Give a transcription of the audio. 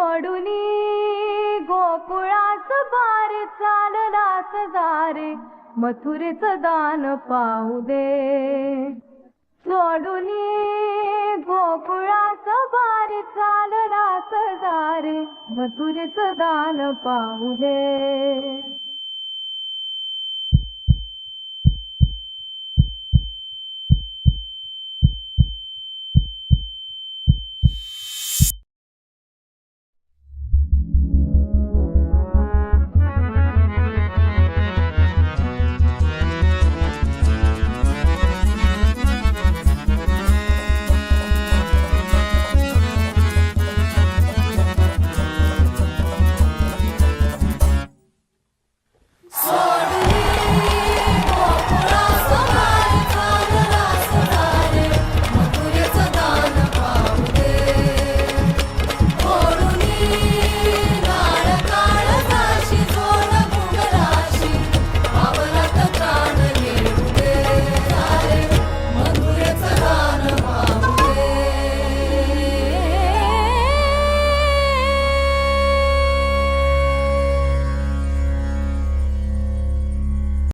सोडूनी गोकुळास बार चाललास दारे मथुरेचं दान पाहू दे. सोडूनी गोकुळास बार चाललास दारे मथुरेचं दान पाहू दे.